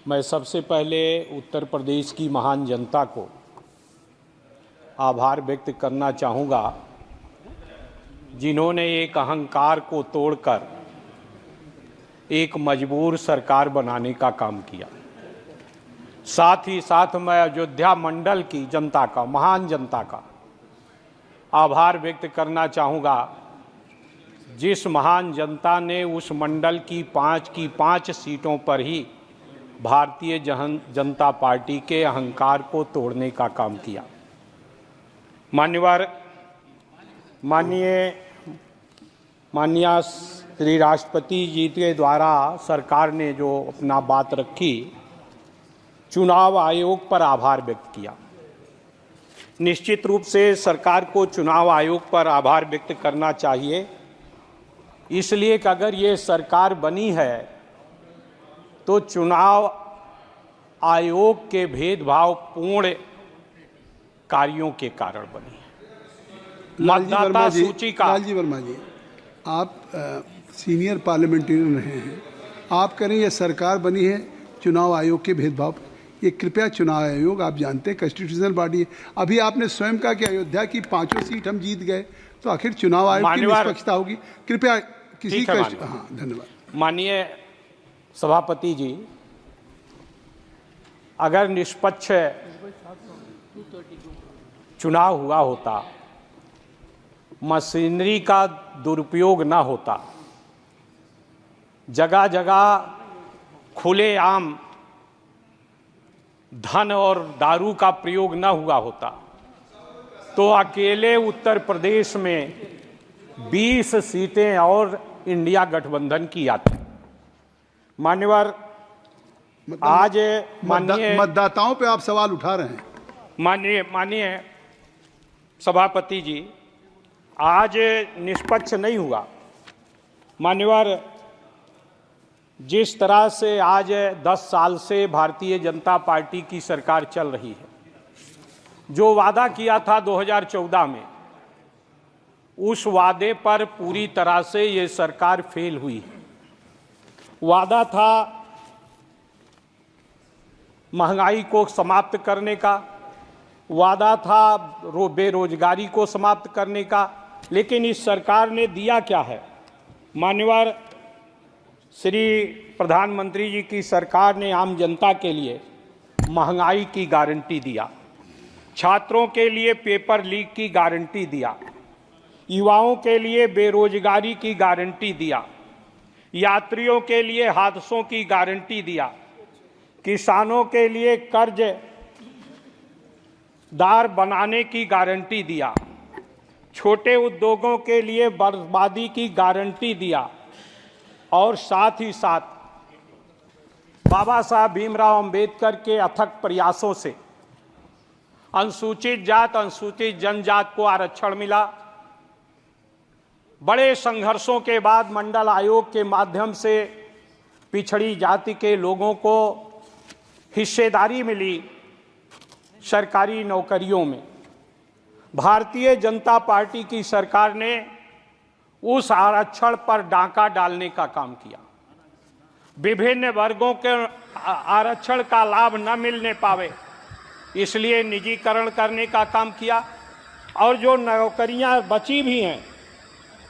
मैं सबसे पहले उत्तर प्रदेश की महान जनता को आभार व्यक्त करना चाहूँगा, जिन्होंने एक अहंकार को तोड़कर एक मजबूर सरकार बनाने का काम किया। साथ ही साथ मैं अयोध्या मंडल की जनता का, महान जनता का आभार व्यक्त करना चाहूँगा, जिस महान जनता ने उस मंडल की पाँच सीटों पर ही भारतीय जनता पार्टी के अहंकार को तोड़ने का काम किया। माननीय श्री राष्ट्रपति जी के द्वारा सरकार ने जो अपना बात रखी, चुनाव आयोग पर आभार व्यक्त किया। निश्चित रूप से सरकार को चुनाव आयोग पर आभार व्यक्त करना चाहिए, इसलिए कि अगर ये सरकार बनी है तो चुनाव आयोग के भेदभावपूर्ण कार्यों के कारण बनी है। मतदाता सूची का लालजी वर्मा जी, आप सीनियर पार्लियामेंटेरियन रहे हैं, आप कह रहे हैं ये सरकार बनी है चुनाव आयोग के भेदभाव। ये कृपया चुनाव आयोग, आप जानते हैं कॉन्स्टिट्यूशनल बॉडी है। अभी आपने स्वयं कहा कि अयोध्या की 5 सीट हम जीत गए, तो आखिर चुनाव आयोग की निष्पक्षता होगी? कृपया किसी का। हाँ, धन्यवाद। माननीय सभापति जी, अगर निष्पक्ष चुनाव हुआ होता, मशीनरी का दुरुपयोग ना होता, जगह जगह खुलेआम धन और दारू का प्रयोग न हुआ होता, तो अकेले उत्तर प्रदेश में 20 सीटें और इंडिया गठबंधन की आती। मान्यवर, आज मतदाताओं पे आप सवाल उठा रहे हैं। माननीय सभापति जी, आज निष्पक्ष नहीं हुआ। मान्यवर, जिस तरह से आज 10 साल से भारतीय जनता पार्टी की सरकार चल रही है, जो वादा किया था 2014 में, उस वादे पर पूरी तरह से ये सरकार फेल हुई है। वादा था महंगाई को समाप्त करने का, वादा था बेरोजगारी को समाप्त करने का, लेकिन इस सरकार ने दिया क्या है? मान्यवर, श्री प्रधानमंत्री जी की सरकार ने आम जनता के लिए महंगाई की गारंटी दिया, छात्रों के लिए पेपर लीक की गारंटी दिया, युवाओं के लिए बेरोजगारी की गारंटी दिया, यात्रियों के लिए हादसों की गारंटी दिया, किसानों के लिए कर्ज दार बनाने की गारंटी दिया, छोटे उद्योगों के लिए बर्बादी की गारंटी दिया, और साथ ही साथ बाबा साहब भीमराव अंबेडकर के अथक प्रयासों से अनुसूचित जात, अनुसूचित जनजात को आरक्षण मिला। बड़े संघर्षों के बाद मंडल आयोग के माध्यम से पिछड़ी जाति के लोगों को हिस्सेदारी मिली सरकारी नौकरियों में। भारतीय जनता पार्टी की सरकार ने उस आरक्षण पर डाका डालने का काम किया। विभिन्न वर्गों के आरक्षण का लाभ न मिलने पावे, इसलिए निजीकरण करने का काम किया, और जो नौकरियां बची भी हैं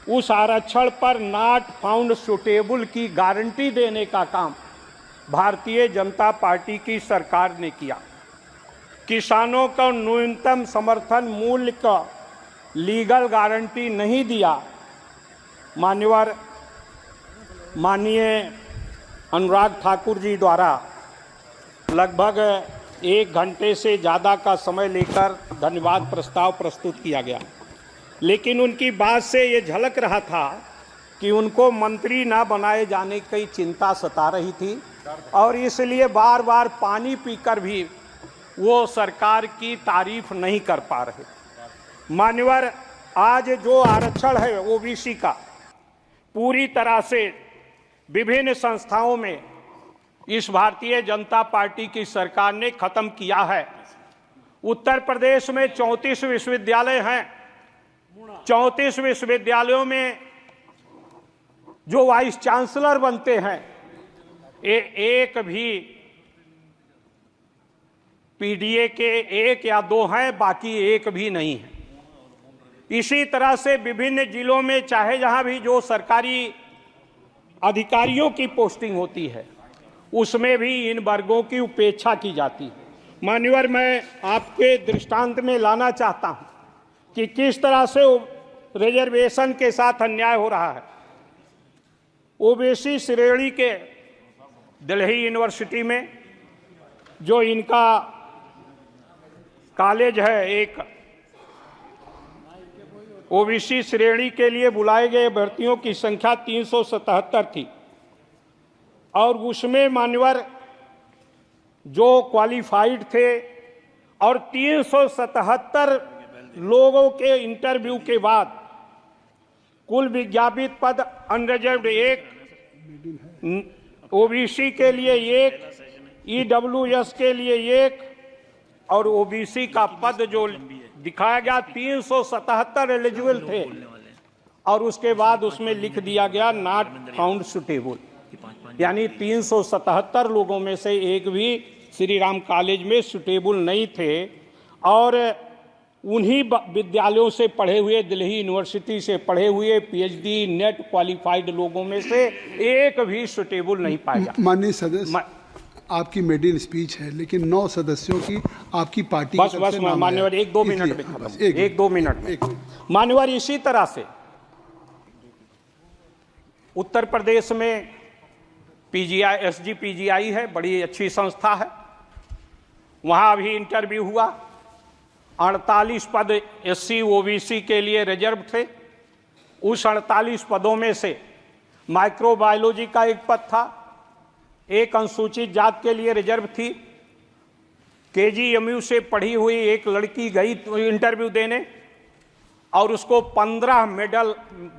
उस आरक्षण पर नॉट फाउंड सुटेबल की गारंटी देने का काम भारतीय जनता पार्टी की सरकार ने किया। किसानों को न्यूनतम समर्थन मूल्य का लीगल गारंटी नहीं दिया। मान्यवर, माननीय अनुराग ठाकुर जी द्वारा लगभग 1 घंटे से ज़्यादा का समय लेकर धन्यवाद प्रस्ताव प्रस्तुत किया गया, लेकिन उनकी बात से ये झलक रहा था कि उनको मंत्री ना बनाए जाने की चिंता सता रही थी, और इसलिए बार बार पानी पीकर भी वो सरकार की तारीफ नहीं कर पा रहे। मान्यवर, आज जो आरक्षण है ओबीसी का, पूरी तरह से विभिन्न संस्थाओं में इस भारतीय जनता पार्टी की सरकार ने खत्म किया है। उत्तर प्रदेश में 34 विश्वविद्यालय हैं। 34 विश्वविद्यालयों में जो वाइस चांसलर बनते हैं, एक भी पीडीए के 1 या 2 हैं, बाकी एक भी नहीं है। इसी तरह से विभिन्न जिलों में चाहे जहां भी जो सरकारी अधिकारियों की पोस्टिंग होती है उसमें भी इन वर्गों की उपेक्षा की जाती है। मान्यवर, मैं आपके दृष्टांत में लाना चाहता हूं कि किस तरह से रिजर्वेशन के साथ अन्याय हो रहा है। ओबीसी श्रेणी के दिल्ली यूनिवर्सिटी में जो इनका कॉलेज है, एक ओबीसी श्रेणी के लिए बुलाए गए भर्तियों की संख्या 377 थी और उसमें मान्यवर जो क्वालिफाइड थे और 377 लोगों के इंटरव्यू के बाद कुल विज्ञापित पद अनरिजर्व्ड 1, ओबीसी के लिए 1, ईडब्ल्यूएस के लिए 1 और ओबीसी का पद जो दिखाया गया 377 एलिजिबल थे और उसके बाद उसमें लिख दिया गया नॉट फाउंड सुटेबल, यानी 377 लोगों में से एक भी श्री राम कॉलेज में सुटेबल नहीं थे और उन्हीं विद्यालयों से पढ़े हुए, दिल्ली यूनिवर्सिटी से पढ़े हुए पीएचडी नेट क्वालिफाइड लोगों में से एक भी सुटेबल नहीं पाया। माननीय सदस्य, आपकी मेडिन स्पीच है लेकिन 9 सदस्यों की आपकी पार्टी बस मान्यवर 1-2 मिनट में खत्म, 1-2 मिनट में मान्यवर। इसी तरह से उत्तर प्रदेश में पीजीआई, एसजीपीजीआई है, बड़ी अच्छी संस्था है, वहां भी इंटरव्यू हुआ। 48 पद एससी ओबीसी के लिए रिजर्व थे। उस 48 पदों में से माइक्रोबायोलॉजी का एक पद था, एक अनुसूचित जात के लिए रिजर्व थी। केजीएमयू से पढ़ी हुई एक लड़की गई इंटरव्यू देने और उसको 15 मेडल,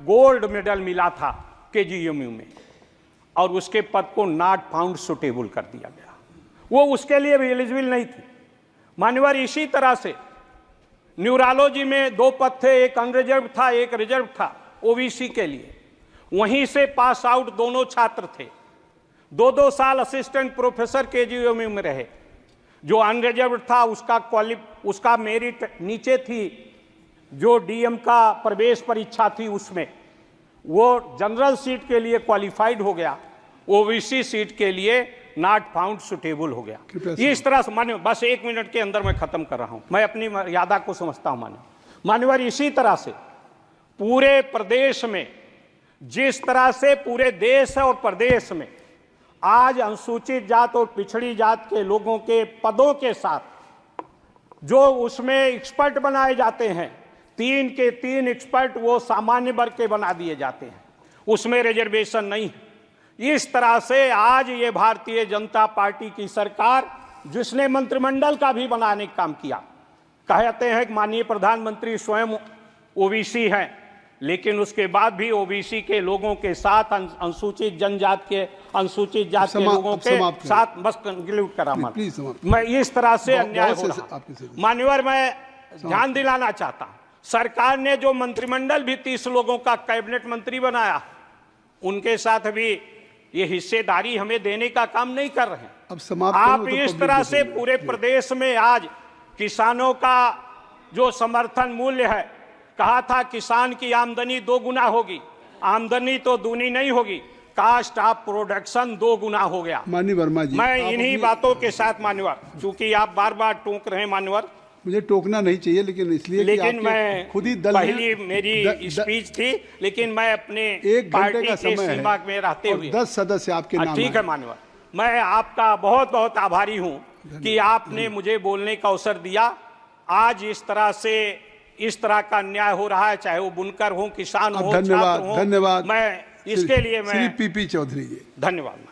गोल्ड मेडल मिला था केजीएमयू में और उसके पद को नॉट फाउंड सुटेबल कर दिया गया, वो उसके लिए भी एलिजिबल नहीं थी। मान्यवर, इसी तरह से न्यूरोलॉजी में 2 पद थे, एक अनरिजर्व था, एक रिजर्व था ओबीसी के लिए। वहीं से पास आउट दोनों छात्र थे, 2-2 साल असिस्टेंट प्रोफेसर केजीएमयू में रहे। जो अनरिजर्व था उसका मेरिट नीचे थी, जो डीएम का प्रवेश परीक्षा थी उसमें वो जनरल सीट के लिए क्वालिफाइड हो गया, ओबीसी सीट के लिए नॉट फाउंड सुटेबल हो गया। इस तरह से मान्य, बस 1 मिनट के अंदर मैं खत्म कर रहा हूं, मैं अपनी मर्यादा को समझता हूं मान्यवर। इसी तरह से पूरे प्रदेश में, जिस तरह से पूरे देश और प्रदेश में आज अनुसूचित जात और पिछड़ी जात के लोगों के पदों के साथ जो उसमें एक्सपर्ट बनाए जाते हैं, 3 के 3 एक्सपर्ट वो सामान्य वर्ग के बना दिए जाते हैं, उसमें रिजर्वेशन नहीं है। इस तरह से आज ये भारतीय जनता पार्टी की सरकार, जिसने मंत्रिमंडल का भी बनाने का काम किया, कहते हैं कि माननीय प्रधानमंत्री स्वयं ओबीसी हैं, लेकिन उसके बाद भी ओबीसी के लोगों के साथ अनुसूचित जनजात के, अनुसूचित जात के लोगों के साथ बस कंक्लूड करा मैं इस तरह से अन्याय हो रहा। मान्यवर, मैं ध्यान दिलाना चाहता हूं, सरकार ने जो मंत्रिमंडल भी 30 लोगों का कैबिनेट मंत्री बनाया, उनके साथ भी ये हिस्सेदारी हमें देने का काम नहीं कर रहे हैं। अब आप इस तरह से पूरे प्रदेश में आज किसानों का जो समर्थन मूल्य है, कहा था किसान की आमदनी 2 गुना होगी, आमदनी तो दूनी नहीं होगी, कास्ट ऑफ प्रोडक्शन 2 गुना हो गया। माननीय वर्मा जी, मैं इन्हीं बातों के साथ मान्यवर, चूंकि आप बार-बार टोक रहे हैं मान्यवर, मुझे टोकना नहीं चाहिए, लेकिन इसलिए लेकिन मैं खुद ही दल पहली मेरी स्पीच थी, लेकिन मैं अपने 1 घंटे का समय सीमा में रहते हुए 10 सदस्य आपके नाम। ठीक है मान्यवर, मैं आपका बहुत बहुत आभारी हूं कि आपने मुझे बोलने का अवसर दिया। आज इस तरह से इस तरह का अन्याय हो रहा है, चाहे वो बुनकर हो, किसान हो, धन्यवाद, धन्यवाद। मैं इसके लिए मैं श्री पीपी चौधरी जी, धन्यवाद।